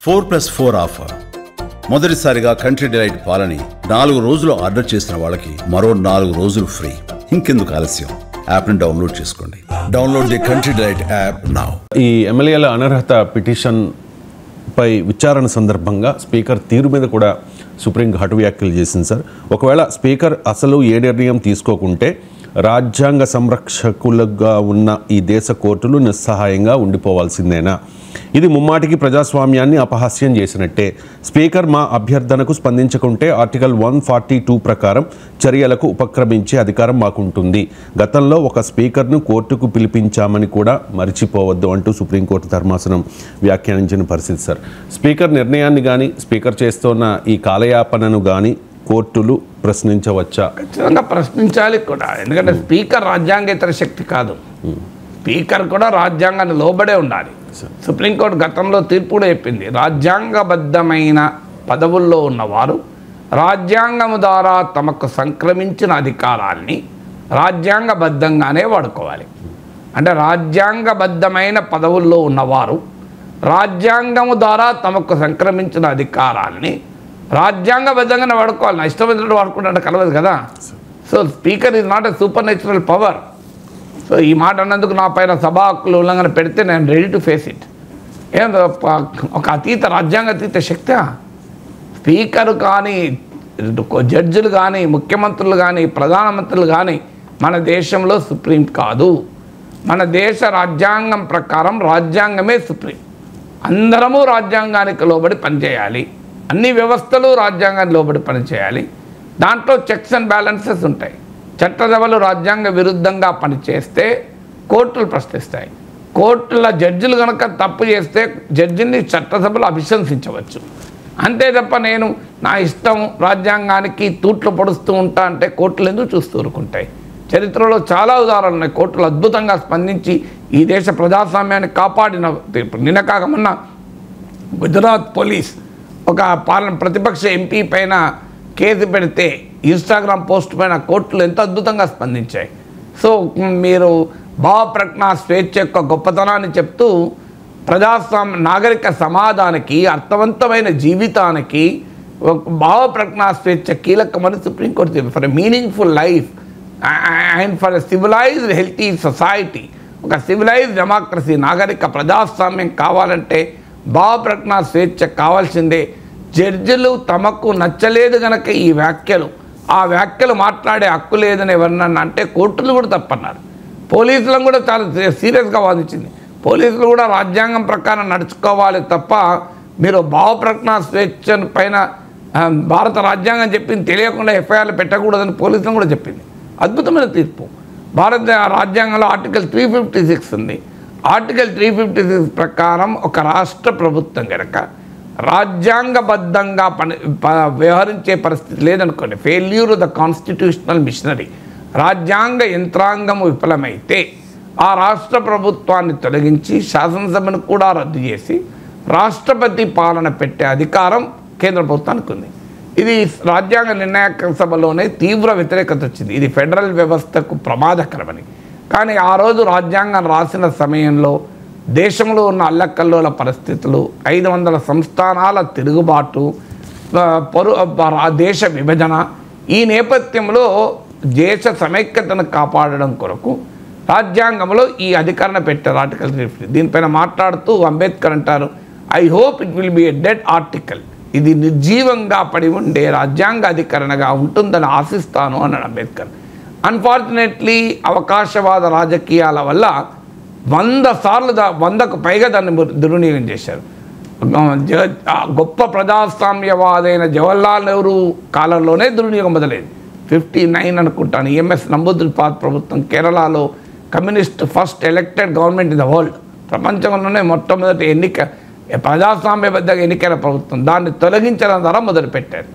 4+4 offer. మొదటిసారిగా country delight పాలని 4 రోజులు ఆర్డర్ చేసిన వాళ్ళకి మరో 4 రోజులు ఫ్రీ. ఇంకెందుకు ఆలస్యం, యాప్ని డౌన్లోడ్ చేసుకోండి. Download the country delight app now. ఈ ఎమ్మెల్యేల అనర్హత పిటిషన్ పై విచారణ సందర్భంగా స్పీకర్ తీరు మీద కూడా సుప్రీం ఘాటు వ్యాఖ్యలు చేసింది సార్. ఒకవేళ స్పీకర్ అసలు ఏ నిర్ణయం తీసుకోకుంటే రాజ్యాంగ సంరక్షకులుగా ఉన్న ఈ దేశ కోర్టులు నిస్సహాయంగా ఉండిపోవాల్సిందేనా? ఇది ముమ్మాటికి ప్రజాస్వామ్యాన్ని అపహాస్యం చేసినట్టే. స్పీకర్ మా అభ్యర్థనకు స్పందించకుంటే ఆర్టికల్ 142 ప్రకారం చర్యలకు ఉపక్రమించే అధికారం మాకుంటుంది. గతంలో ఒక స్పీకర్ను కోర్టుకు పిలిపించామని కూడా మరిచిపోవద్దు అంటూ సుప్రీంకోర్టు ధర్మాసనం వ్యాఖ్యానించిన పరిస్థితి సార్. స్పీకర్ నిర్ణయాన్ని కానీ స్పీకర్ చేస్తున్న ఈ కాలయాపనను కానీ కోర్టులు ప్రశ్నించవచ్చా? ఖచ్చితంగా ప్రశ్నించాలి కూడా. ఎందుకంటే స్పీకర్ రాజ్యాంగేతర శక్తి కాదు. స్పీకర్ కూడా రాజ్యాంగాన్ని లోబడే ఉండాలి. సుప్రీంకోర్టు గతంలో తీర్పు కూడా చెప్పింది, రాజ్యాంగబద్ధమైన పదవుల్లో ఉన్నవారు రాజ్యాంగము ద్వారా తమకు సంక్రమించిన అధికారాన్ని రాజ్యాంగబద్ధంగానే వాడుకోవాలి. అంటే రాజ్యాంగబద్ధమైన పదవుల్లో ఉన్నవారు రాజ్యాంగము ద్వారా తమకు సంక్రమించిన అధికారాన్ని రాజ్యాంగబద్ధంగానే వాడుకోవాలి. నా ఇష్టమైనట్టు వాడుకుంటే కలవదు కదా. So speaker is not a super natural power. So ఈ మాట అన్నందుకు నా పైన సభా హక్కులు ఉల్లంఘన పెడితే నేను రెడీ టు ఫేస్ ఇట్. ఒక రాజ్యాంగ అతీత శక్తి స్పీకర్ కానీ, జడ్జిలు కానీ, ముఖ్యమంత్రులు కానీ, ప్రధానమంత్రులు కానీ మన దేశంలో సుప్రీం కాదు. మన దేశ రాజ్యాంగం ప్రకారం రాజ్యాంగమే సుప్రీం. అందరము రాజ్యాంగానికి లోబడి పనిచేయాలి. అన్ని వ్యవస్థలు రాజ్యాంగానికి లోబడి పనిచేయాలి. దాంట్లో చెక్స్ అండ్ బ్యాలెన్సెస్ ఉంటాయి. చట్టసభలు రాజ్యాంగ విరుద్ధంగా పనిచేస్తే కోర్టులు ప్రశ్నిస్తాయి. కోర్టుల జడ్జిలు కనుక తప్పు చేస్తే జడ్జిని చట్టసభలు అభిశంసించవచ్చు. అంతే తప్ప నేను నా ఇష్టం రాజ్యాంగానికి తూట్లు పొడుస్తూ ఉంటా అంటే కోర్టులు ఎందుకు చూస్తూ ఊరుకుంటాయి? చరిత్రలో చాలా ఉదాహరణలు ఉన్నాయి. కోర్టులు అద్భుతంగా స్పందించి ఈ దేశ ప్రజాస్వామ్యాన్ని కాపాడిన తీర్పు. నిన్న కాక మొన్న గుజరాత్ పోలీస్ ఒక ప్రతిపక్ష ఎంపీ పైన కేసు పెడితే ఇన్స్టాగ్రామ్ పోస్ట్ పైన కోర్టులు ఎంత అద్భుతంగా స్పందించాయి. సో మీరు భావప్రజ్ఞ స్వేచ్ఛ యొక్క గొప్పతనాన్ని చెప్తూ నాగరిక సమాజానికి, అర్థవంతమైన జీవితానికి భావప్రజ్ఞ స్వేచ్ఛ కీలకమని సుప్రీంకోర్టు చెప్పింది. For a meaningful life and for a civilised healthy society, ఒక సివిలైజ్డ్ డెమోక్రసీ, నాగరిక ప్రజాస్వామ్యం కావాలంటే భావప్రజ్ఞ స్వేచ్ఛ కావాల్సిందే. జడ్జిలు తమకు నచ్చలేదు కనుక ఆ వ్యాఖ్యలు మాట్లాడే హక్కు లేదని ఎవరినన్నా అంటే కోర్టులు కూడా తప్పన్నారు. పోలీసులను కూడా చాలా సీరియస్గా వాదించింది. పోలీసులు కూడా రాజ్యాంగం ప్రకారం నడుచుకోవాలి తప్ప మీరు భావప్రజ్ఞ స్వేచ్ఛ పైన భారత రాజ్యాంగం చెప్పింది తెలియకుండా ఎఫ్ఐఆర్లు పెట్టకూడదని పోలీసులను కూడా చెప్పింది. అద్భుతమైన తీర్పు. భారత రాజ్యాంగంలో ఆర్టికల్ 356 ఉంది. ఆర్టికల్ 356 ప్రకారం ఒక రాష్ట్ర ప్రభుత్వం కనుక రాజ్యాంగబద్ధంగా వ్యవహరించే పరిస్థితి లేదనుకోండి, ఫెయిల్యూర్ ద కాన్స్టిట్యూషనల్ మిషనరీ, రాజ్యాంగ యంత్రాంగము విఫలమైతే ఆ రాష్ట్ర ప్రభుత్వాన్ని తొలగించి శాసనసభను కూడా రద్దు చేసి రాష్ట్రపతి పాలన పెట్టే అధికారం కేంద్ర ప్రభుత్వానికి ఉంది. ఇది రాజ్యాంగ నిర్ణాయక సభలోనే తీవ్ర వ్యతిరేకత వచ్చింది. ఇది ఫెడరల్ వ్యవస్థకు ప్రమాదకరమని. కానీ ఆ రోజు రాజ్యాంగం రాసిన సమయంలో దేశంలో ఉన్న అల్లకల్లోల పరిస్థితులు, 500 సంస్థానాల తిరుగుబాటు, దేశ విభజన, ఈ నేపథ్యంలో దేశ సమైక్యతను కాపాడడం కొరకు రాజ్యాంగంలో ఈ అధికరణ పెట్టారు, ఆర్టికల్ 350. దీనిపైన మాట్లాడుతూ అంబేద్కర్ అంటారు, I hope it will be a dead article. ఇది నిర్జీవంగా పడి ఉండే రాజ్యాంగ అధికరణగా ఉంటుందని ఆశిస్తాను అన్నాడు అంబేద్కర్. అన్ఫార్చునేట్లీ అవకాశవాద రాజకీయాల వల్ల 100 సార్లు 100కు పైగా దాన్ని దుర్వినియోగం చేశారు. గొప్ప ప్రజాస్వామ్యవాదైన జవహర్లాల్ నెహ్రూ కాలంలోనే దుర్వినియోగం మొదలైంది. 59 అనుకుంటాను, ఎంఎస్ నంబూద్రిపాద్ ప్రభుత్వం కేరళలో communist first elected government in the world, ప్రపంచంలోనే మొట్టమొదటి ప్రజాస్వామ్యబద్ధంగా ఎన్నికైన ప్రభుత్వం. దాన్ని తొలగించడం ద్వారా మొదలుపెట్టారు.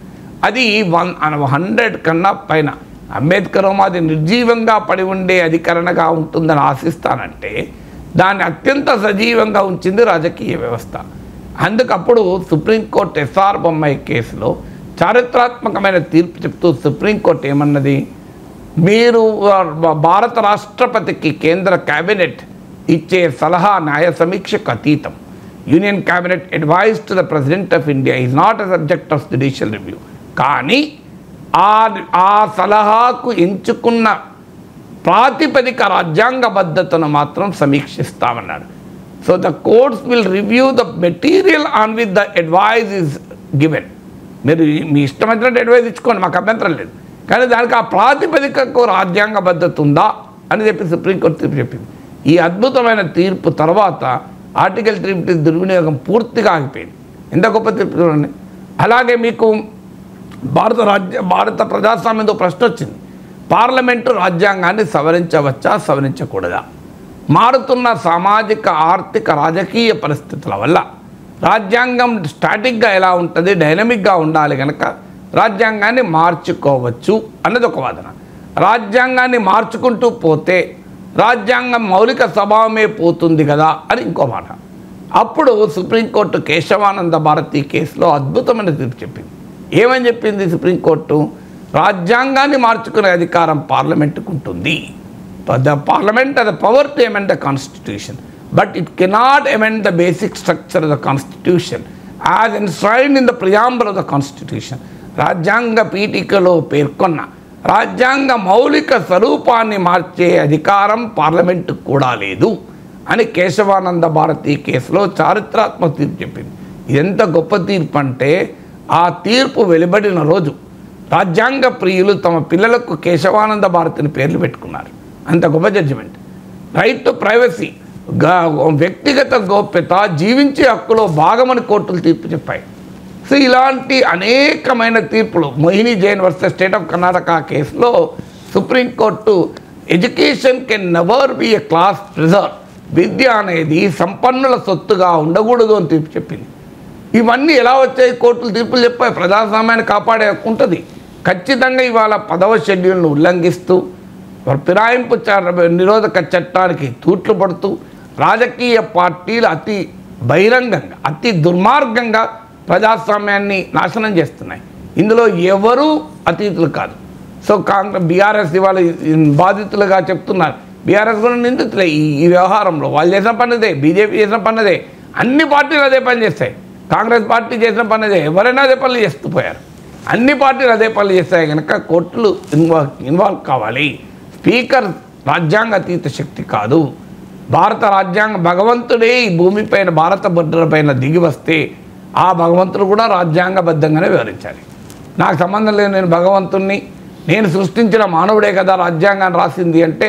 అది 100 కన్నా పైన. అంబేద్కర్ అది నిర్జీవంగా పడి ఉండే అధికరణగా ఉంటుందని ఆశిస్తానంటే దాన్ని అత్యంత సజీవంగా ఉంచింది రాజకీయ వ్యవస్థ. అందుకప్పుడు సుప్రీంకోర్టు ఎస్ఆర్ బొమ్మాయి కేసులో చారిత్రాత్మకమైన తీర్పు చెప్తూ సుప్రీంకోర్టు ఏమన్నది, మీరు భారత రాష్ట్రపతికి కేంద్ర కేబినెట్ ఇచ్చే సలహా న్యాయ సమీక్షకు అతీతం. Union cabinet advice to the president of India is not a subject of judicial review. కానీ ఆ సలహాకు ఎంచుకున్న ప్రాతిపదిక రాజ్యాంగబద్ధతను మాత్రం సమీక్షిస్తామన్నాడు. So the courts will review the material on with the advice is given. మీరు మీ ఇష్టం వచ్చినట్టు అడ్వైజ్ ఇచ్చుకోండి, మాకు అభ్యంతరం లేదు, కానీ దానికి ఆ ప్రాతిపదికకు రాజ్యాంగబద్ధత ఉందా అని చెప్పి సుప్రీంకోర్టు తీర్పు చెప్పింది. ఈ అద్భుతమైన తీర్పు తర్వాత ఆర్టికల్ 350 దుర్వినియోగం పూర్తిగా ఆగిపోయింది. ఎంత గొప్ప తీర్పు చూడండి. అలాగే మీకు భారత ప్రజాస్వామ్యంతో ప్రశ్న వచ్చింది, పార్లమెంటు రాజ్యాంగాన్ని సవరించవచ్చా సవరించకూడదా? మారుతున్న సామాజిక ఆర్థిక రాజకీయ పరిస్థితుల వల్ల రాజ్యాంగం స్టాటిక్గా ఎలా ఉంటుంది, డైనమిక్గా ఉండాలి కనుక రాజ్యాంగాన్ని మార్చుకోవచ్చు అన్నది ఒక వాదన. రాజ్యాంగాన్ని మార్చుకుంటూ పోతే రాజ్యాంగం మౌలిక స్వభావమే పోతుంది కదా అని ఇంకో మాట. అప్పుడు సుప్రీంకోర్టు కేశవానంద భారతి కేసులో అద్భుతమైన తీర్పు చెప్పింది. ఏమని చెప్పింది సుప్రీంకోర్టు? రాజ్యాంగాన్ని మార్చుకునే అధికారం పార్లమెంటుకు ఉంటుంది. The parliament has the power to amend the constitution, but it cannot amend the basic structure of the constitution as enshrined in the preamble of the constitution. రాజ్యాంగ పీఠికలో పేర్కొన్న రాజ్యాంగ మౌలిక స్వరూపాన్ని మార్చే అధికారం పార్లమెంటుకు కూడా లేదు అని కేశవానంద భారతి కేసులో చారిత్రాత్మక తీర్పు చెప్పింది. ఎంత గొప్ప తీర్పు అంటే, ఆ తీర్పు వెలువడిన రోజు రాజ్యాంగ ప్రియులు తమ పిల్లలకు కేశవానంద భారతిని పేర్లు పెట్టుకున్నారు. అంత గొప్ప జడ్జిమెంట్. రైట్ టు ప్రైవసీ, వ్యక్తిగత గోప్యత, జీవించే హక్కులో భాగమని కోర్టులు తీర్పు చెప్పాయి. సో ఇలాంటి అనేకమైన తీర్పులు. Mohini Jain versus state of Karnataka కేసులో supreme court education can never be a class preserve, విద్య అనేది సంపన్నుల సొత్తుగా ఉండకూడదు అని తీర్పు చెప్పింది. ఇవన్నీ ఎలా వచ్చాయి? కోర్టులు తీర్పులు చెప్పాయి. ప్రజాస్వామ్యాన్ని కాపాడే హక్కు ఉంటుంది. ఖచ్చితంగా ఇవాళ 10వ షెడ్యూల్ను ఉల్లంఘిస్తూ ఫిరాయింపు నిరోధక చట్టానికి తూట్లు పడుతూ రాజకీయ పార్టీలు అతి బహిరంగంగా, అతి దుర్మార్గంగా ప్రజాస్వామ్యాన్ని నాశనం చేస్తున్నాయి. ఇందులో ఎవరూ అతీతులు కాదు. సో బీఆర్ఎస్ ఇవాళ బాధితులుగా చెప్తున్నారు. బీఆర్ఎస్ కూడా నిందితులే ఈ వ్యవహారంలో. వాళ్ళు చేసిన పనిదే, బీజేపీ చేసిన పనిదే, అన్ని పార్టీలు అదే పని చేస్తాయి. కాంగ్రెస్ పార్టీ చేసిన పనిదే, ఎవరైనా అదే పనులు చేస్తూ పోయారు. అన్ని పార్టీలు అదే పనులు చేస్తాయి కనుక కోర్టులు ఇన్వాల్వ్ కావాలి. స్పీకర్ రాజ్యాంగ అతీత శక్తి కాదు. భారత రాజ్యాంగ భగవంతుడే ఈ భూమిపైన భారత బొడ్డలపైన దిగి వస్తే ఆ భగవంతుడు కూడా రాజ్యాంగబద్ధంగానే వివరించాలి. నాకు సంబంధం లేదు, నేను భగవంతుణ్ణి, నేను సృష్టించిన మానవుడే కదా రాజ్యాంగాన్ని రాసింది అంటే,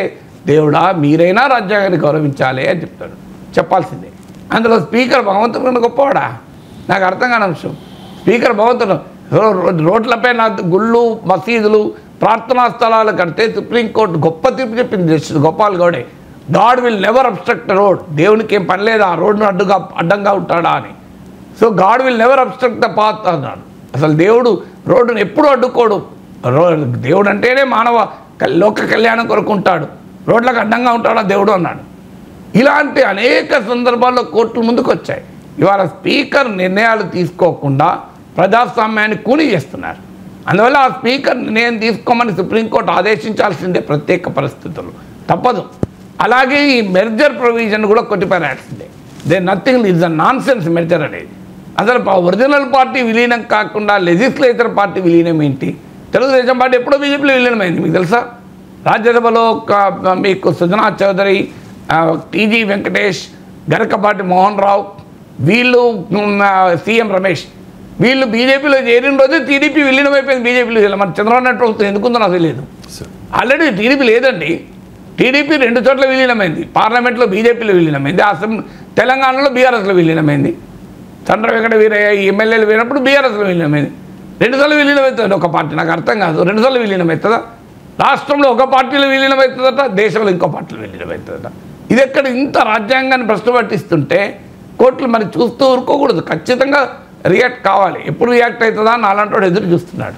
దేవుడా మీరైనా రాజ్యాంగాన్ని గౌరవించాలి అని చెప్తాడు, చెప్పాల్సిందే. అందులో స్పీకర్ భగవంతుడు కన్నా గొప్పవాడా? నాకు అర్థం కాని అంశం. స్పీకర్ భగవంతుడు రోడ్లపైన గుళ్ళు, మసీదులు, ప్రార్థనా స్థలాలు కడితే సుప్రీంకోర్టు గొప్ప తీర్పు చెప్పింది. జస్టిస్ గోపాల్ గౌడే, god will never obstruct road, దేవునికి ఏం పని లేదా రోడ్డును అడ్డంగా ఉంటాడా అని. So god will never obstruct the path అన్నాడు. అసలు దేవుడు రోడ్డును ఎప్పుడూ అడ్డుకోడు. దేవుడు అంటేనే మానవ లోక కళ్యాణం కొరకు ఉంటాడు, రోడ్లకు అడ్డంగా ఉంటాడా దేవుడు అన్నాడు. ఇలాంటి అనేక సందర్భాల్లో కోర్టుల ముందుకు వచ్చాయి. ఇవాళ స్పీకర్ నిర్ణయాలు తీసుకోకుండా ప్రజాస్వామ్యాన్ని కూని చేస్తున్నారు. అందువల్ల ఆ స్పీకర్ నిర్ణయం తీసుకోమని సుప్రీంకోర్టు ఆదేశించాల్సిందే ప్రత్యేక పరిస్థితుల్లో, తప్పదు. అలాగే ఈ మెర్జర్ ప్రొవిజన్ కూడా కొట్టిపారాల్సిందే. Nothing is a nonsense merger అనేది. అసలు ఒరిజినల్ పార్టీ విలీనం కాకుండా లెజిస్లేచర్ పార్టీ విలీనం ఏంటి? తెలుగుదేశం పార్టీ ఎప్పుడో బీజేపీలో విలీనమైంది, మీకు తెలుసా? రాజ్యసభలో మీకు సుజనా చౌదరి, టీజీ వెంకటేష్, గరకపాటి మోహన్ రావు, వీళ్ళు సీఎం రమేష్, వీళ్ళు బీజేపీలో చేరిన రోజే టీడీపీ విలీనం అయిపోయింది. బీజేపీలో మన చంద్రబాబు నాయుడు ప్రభుత్వం ఎందుకుందో నాకు తెలియదు. ఆల్రెడీ టీడీపీ లేదండి. టీడీపీ 2 చోట్ల విలీనమైంది. పార్లమెంట్లో బీజేపీలో విలీనమైంది, తెలంగాణలో బీఆర్ఎస్లో విలీనమైంది. చంద్ర వెంకట వీరయ్య ఎమ్మెల్యేలు పోయినప్పుడు బీఆర్ఎస్లో విలీనమైంది. 2 సార్లు విలీనమవుతుంది ఒక పార్టీ, నాకు అర్థం కాదు. 2 సార్లు విలీనమవుతుందా? రాష్ట్రంలో ఒక పార్టీలో విలీనమవుతుందట, దేశంలో ఇంకో పార్టీలో విలీనమవుతుందట. ఇది ఎక్కడ ఇంత రాజ్యాంగాన్ని ప్రశ్న పట్టిస్తుంటే కోర్టులు మరి చూస్తూ ఊరుకోకూడదు, ఖచ్చితంగా రియాక్ట్ కావాలి. ఎప్పుడు రియాక్ట్ అవుతుందా అని అలాంటి వాడు ఎదురు చూస్తున్నాడు.